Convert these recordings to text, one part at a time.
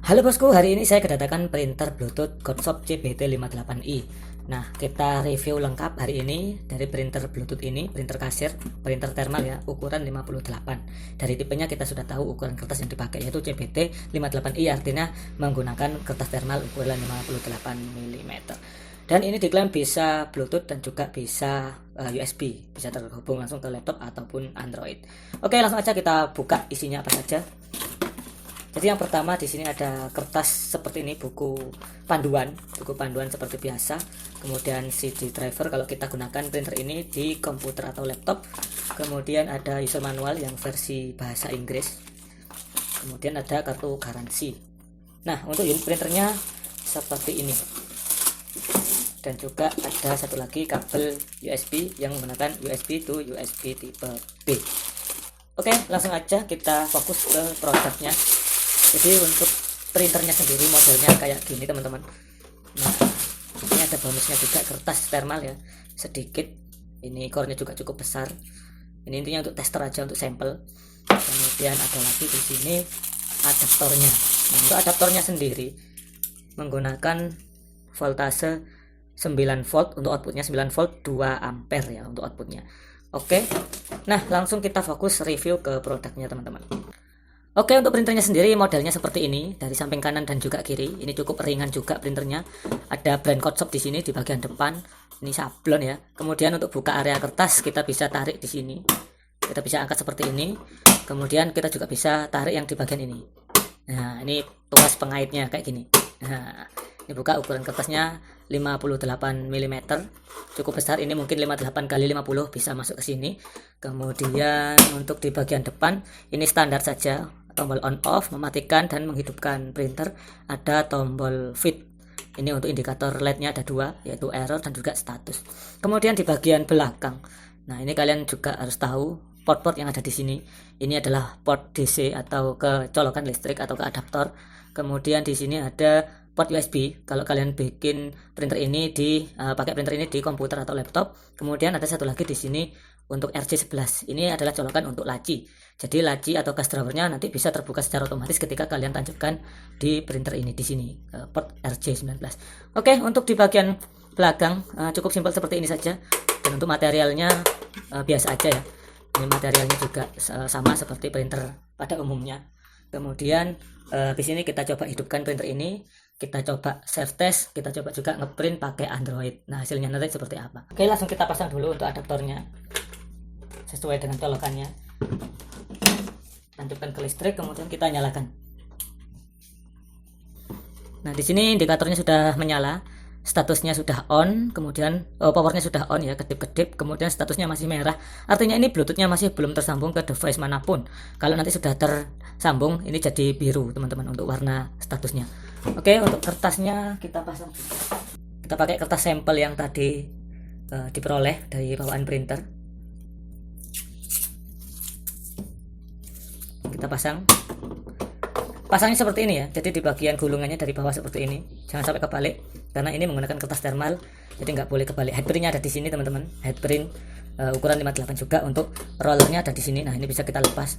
Halo bosku, hari ini saya kedatangan printer Bluetooth Godshop CBT58i. Nah, kita review lengkap hari ini dari printer Bluetooth ini, printer kasir, printer thermal ya, ukuran 58. Dari tipenya kita sudah tahu ukuran kertas yang dipakai yaitu CBT58i, artinya menggunakan kertas thermal ukuran 58 mm. Dan ini diklaim bisa Bluetooth dan juga bisa USB, bisa terhubung langsung ke laptop ataupun Android. Oke, langsung aja kita buka isinya apa saja. Jadi yang pertama di sini ada kertas seperti ini, buku panduan seperti biasa. Kemudian CD driver kalau kita gunakan printer ini di komputer atau laptop. Kemudian ada user manual yang versi bahasa Inggris. Kemudian ada kartu garansi. Nah, untuk unit printernya seperti ini. Dan juga ada satu lagi kabel USB yang menggunakan USB to USB tipe B. Oke, langsung aja kita fokus ke produknya. Jadi untuk printernya sendiri modelnya kayak gini teman-teman. Nah, ini ada bonusnya juga kertas thermal ya, sedikit. Ini core-nya juga cukup besar. Ini intinya untuk tester aja, untuk sampel. Kemudian ada lagi di sini adaptornya. Nah, untuk adaptornya sendiri menggunakan voltase 9 volt untuk outputnya, 9 volt 2 ampere ya untuk outputnya. Oke. Nah, langsung kita fokus review ke produknya teman-teman. Oke, untuk printernya sendiri modelnya seperti ini, dari samping kanan dan juga kiri. Ini cukup ringan juga printernya. Ada brand Godshop di sini di bagian depan. Ini sablon ya. Kemudian untuk buka area kertas kita bisa tarik di sini. Kita bisa angkat seperti ini. Kemudian kita juga bisa tarik yang di bagian ini. Nah, ini tuas pengaitnya kayak gini. Nah, ini buka ukuran kertasnya 58 mm. Cukup besar, ini mungkin 58 kali 50 bisa masuk ke sini. Kemudian untuk di bagian depan ini standar saja. Tombol on off, mematikan dan menghidupkan printer. Ada tombol fit. Ini untuk indikator LED-nya ada dua, yaitu error dan juga status. Kemudian di bagian belakang, nah ini kalian juga harus tahu port-port yang ada di sini. Ini adalah port DC atau ke colokan listrik atau ke adaptor. Kemudian di sini ada port USB kalau kalian bikin printer ini pakai printer ini di komputer atau laptop. Kemudian ada satu lagi di sini untuk RJ11. Ini adalah colokan untuk laci. Jadi laci atau gas drivernya nanti bisa terbuka secara otomatis ketika kalian tancapkan di printer ini di sini, port RJ19. Oke, untuk di bagian belakang cukup simpel seperti ini saja. Dan untuk materialnya biasa aja ya. Ini materialnya juga sama seperti printer pada umumnya. Kemudian di sini kita coba hidupkan printer ini. Kita coba self test, kita coba juga ngeprint pakai Android. Nah, hasilnya nanti seperti apa. Oke, langsung kita pasang dulu untuk adaptornya sesuai dengan colokannya. Tancapkan ke listrik, kemudian kita nyalakan. Nah, di sini indikatornya sudah menyala, statusnya sudah on, kemudian powernya sudah on ya, kedip-kedip, kemudian statusnya masih merah. Artinya ini Bluetoothnya masih belum tersambung ke device manapun. Kalau nanti sudah tersambung, ini jadi biru teman-teman untuk warna statusnya. Oke, untuk kertasnya kita pasang. Kita pakai kertas sampel yang tadi diperoleh dari bawaan printer. Kita pasangnya seperti ini ya. Jadi di bagian gulungannya dari bawah seperti ini. Jangan sampai kebalik karena ini menggunakan kertas thermal. Jadi nggak boleh kebalik. Headprintnya ada di sini teman-teman. Headprint ukuran 58 juga. Untuk rollernya ada di sini. Nah, ini bisa kita lepas.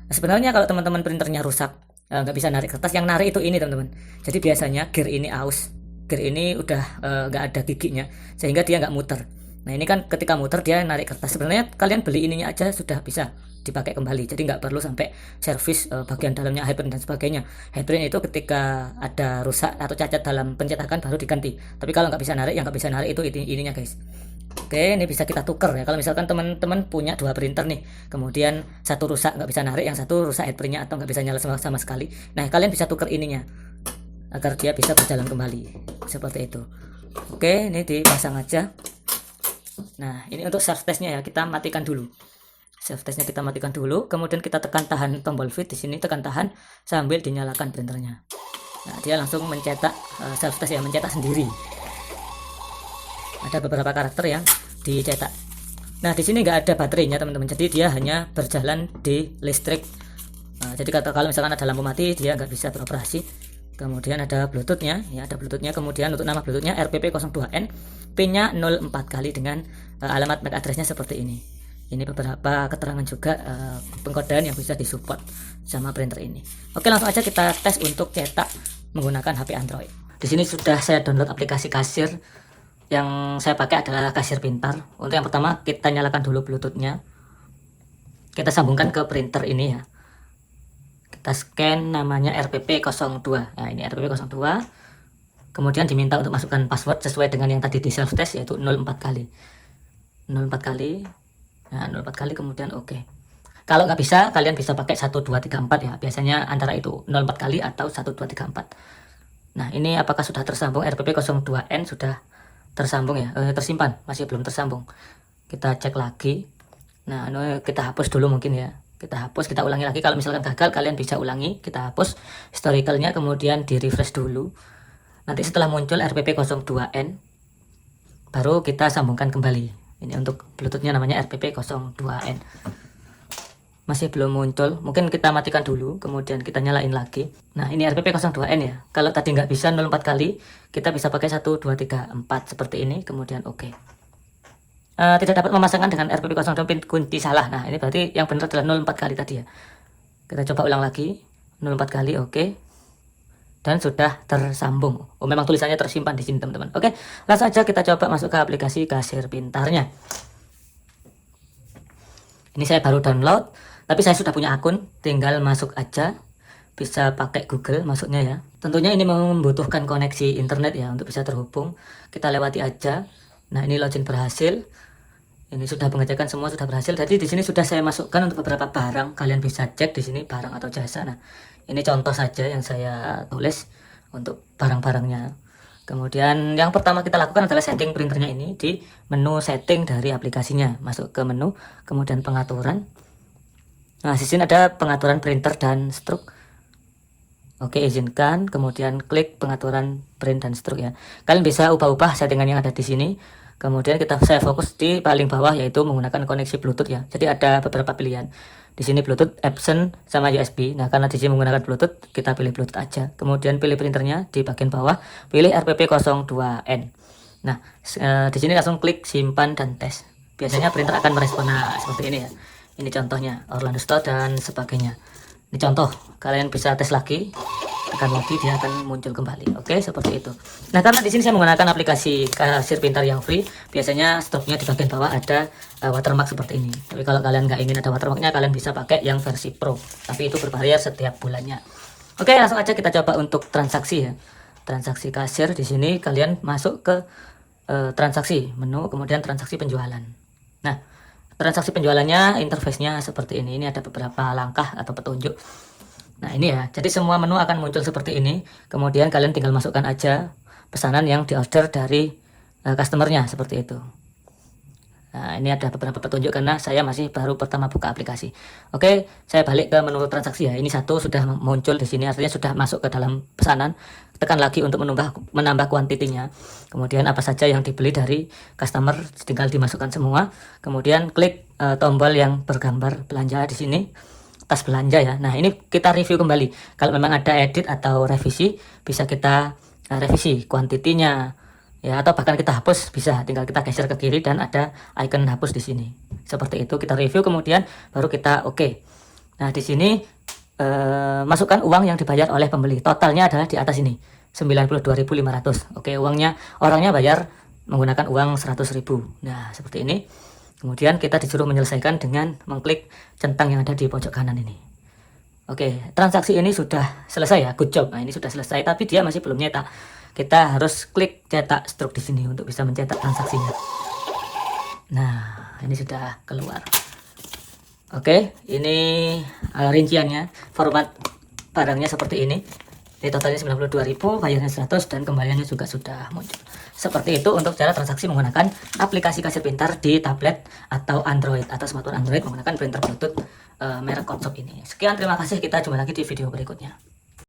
Nah, sebenarnya kalau teman-teman printernya rusak, nggak bisa narik kertas, yang narik itu ini teman-teman. Jadi biasanya gear ini aus, gear ini udah nggak ada giginya sehingga dia nggak muter. Nah, ini kan ketika muter dia narik kertas. Sebenarnya kalian beli ininya aja sudah bisa dipakai kembali, jadi nggak perlu sampai servis bagian dalamnya, headprint dan sebagainya. Headprint itu ketika ada rusak atau cacat dalam pencetakan baru diganti. Tapi kalau nggak bisa narik, yang nggak bisa narik itu ininya guys. Oke, ini bisa kita tuker ya. Kalau misalkan teman-teman punya dua printer nih, kemudian satu rusak nggak bisa narik, yang satu rusak headprintnya atau nggak bisa nyala sama sekali. Nah, kalian bisa tuker ininya agar dia bisa berjalan kembali seperti itu. Oke, ini dipasang aja. Nah, ini untuk self testnya ya, kita matikan dulu. Self testnya kita matikan dulu, kemudian kita tekan tahan tombol fit di sini, tekan tahan sambil dinyalakan printernya. Nah, dia langsung mencetak self test ya, mencetak sendiri. Ada beberapa karakter yang dicetak. Nah, di sini nggak ada baterainya teman-teman, jadi dia hanya berjalan di listrik. Nah, jadi kalau misalkan ada lampu mati dia nggak bisa beroperasi. Kemudian ada Bluetoothnya, ya ada Bluetoothnya. Kemudian untuk nama Bluetoothnya RPP02N, pinnya 04 kali dengan alamat MAC addressnya seperti ini. Ini beberapa keterangan juga pengkodean yang bisa disupport sama printer ini. Oke, langsung aja kita tes untuk cetak menggunakan HP Android. Di sini sudah saya download aplikasi kasir. Yang saya pakai adalah kasir pintar. Untuk yang pertama kita nyalakan dulu Bluetooth-nya. Kita sambungkan ke printer ini ya. Kita scan namanya RPP02. Nah, ini RPP02. Kemudian diminta untuk masukkan password sesuai dengan yang tadi di self test, yaitu 04 kali. 04 kali. Nah, 04 kali kemudian oke. Kalau nggak bisa, kalian bisa pakai 1234 ya. Biasanya antara itu 04 kali atau 1234. Nah, ini apakah sudah tersambung? RPP02N sudah tersambung ya, tersimpan, masih belum tersambung. Kita cek lagi. Nah, kita hapus dulu mungkin ya. Kita hapus, kita ulangi lagi. Kalau misalkan gagal, kalian bisa ulangi. Kita hapus historicalnya, kemudian di refresh dulu. Nanti setelah muncul RPP02N, baru kita sambungkan kembali. Ini untuk Bluetooth-nya namanya RPP02N. Masih belum muncul, mungkin kita matikan dulu, kemudian kita nyalain lagi. Nah, ini RPP02N ya. Kalau tadi nggak bisa 04 kali, kita bisa pakai 1234 seperti ini, kemudian oke. Tidak dapat memasangkan dengan RPP02 kunci salah. Nah, ini berarti yang benar adalah 04 kali tadi ya. Kita coba ulang lagi, 04 kali, oke. Dan sudah tersambung. Oh, memang tulisannya tersimpan di sini teman-teman. Oke, langsung saja kita coba masuk ke aplikasi kasir pintarnya. Ini saya baru download, tapi saya sudah punya akun, tinggal masuk aja. Bisa pakai Google masuknya ya. Tentunya ini membutuhkan koneksi internet ya untuk bisa terhubung. Kita lewati aja. Nah, ini login berhasil. Ini sudah pengecekan semua sudah berhasil. Jadi di sini sudah saya masukkan untuk beberapa barang. Kalian bisa cek di sini barang atau jasa. Nah, ini contoh saja yang saya tulis untuk barang-barangnya. Kemudian yang pertama kita lakukan adalah setting printernya ini di menu setting dari aplikasinya. Masuk ke menu, kemudian pengaturan. Nah, di sini ada pengaturan printer dan stroke. Oke, izinkan, kemudian klik pengaturan print dan stroke ya. Kalian bisa ubah-ubah settingan yang ada di sini. Kemudian saya fokus di paling bawah, yaitu menggunakan koneksi Bluetooth ya. Jadi ada beberapa pilihan. Di sini Bluetooth, Epson, sama USB. Nah, karena di sini menggunakan Bluetooth, kita pilih Bluetooth aja. Kemudian pilih printernya di bagian bawah, pilih RPP02N. Nah, di sini langsung klik simpan dan tes. Biasanya printer akan merespon seperti ini ya. Ini contohnya, Orlando Store dan sebagainya. Ini contoh, kalian bisa tes lagi, tekan lagi dia akan muncul kembali. Oke, seperti itu. Nah, karena di sini saya menggunakan aplikasi kasir pintar yang free, biasanya stopnya di bagian bawah ada watermark seperti ini. Tapi kalau kalian nggak ingin ada watermarknya, kalian bisa pakai yang versi Pro. Tapi itu berbayar setiap bulannya. Oke, langsung aja kita coba untuk transaksi ya. Transaksi kasir di sini kalian masuk ke transaksi menu, kemudian transaksi penjualan. Nah, transaksi penjualannya interface-nya seperti ini. Ini ada beberapa langkah atau petunjuk. Nah, ini ya. Jadi semua menu akan muncul seperti ini. Kemudian kalian tinggal masukkan aja pesanan yang diorder dari customernya seperti itu. Nah, ini ada beberapa petunjuk karena saya masih baru pertama buka aplikasi. Oke, saya balik ke menu transaksi ya. Ini satu sudah muncul di sini, artinya sudah masuk ke dalam pesanan. Tekan lagi untuk menambah kuantitinya. Kemudian apa saja yang dibeli dari customer tinggal dimasukkan semua. Kemudian klik tombol yang bergambar belanja di sini, tas belanja ya. Nah, ini kita review kembali. Kalau memang ada edit atau revisi, bisa kita revisi kuantitinya ya, atau bahkan kita hapus bisa. Tinggal kita geser ke kiri dan ada icon hapus di sini. Seperti itu kita review, kemudian baru kita oke. Nah, di sini masukkan uang yang dibayar oleh pembeli. Totalnya adalah di atas ini, 92.500. Oke, orangnya bayar menggunakan uang 100.000. Nah, seperti ini. Kemudian kita disuruh menyelesaikan dengan mengklik centang yang ada di pojok kanan ini. Oke, transaksi ini sudah selesai ya, good job. Nah, ini sudah selesai, tapi dia masih belum nyetak. Kita harus klik cetak stroke di sini untuk bisa mencetak transaksinya. Nah, ini sudah keluar. Oke, ini rinciannya, format barangnya seperti ini. Ini totalnya 92.000, bayarnya 100, dan kembaliannya juga sudah muncul. Seperti itu untuk cara transaksi menggunakan aplikasi kasir pintar di tablet atau Android atau smartphone Android menggunakan printer Bluetooth merek Kotshop ini. Sekian, terima kasih, kita jumpa lagi di video berikutnya.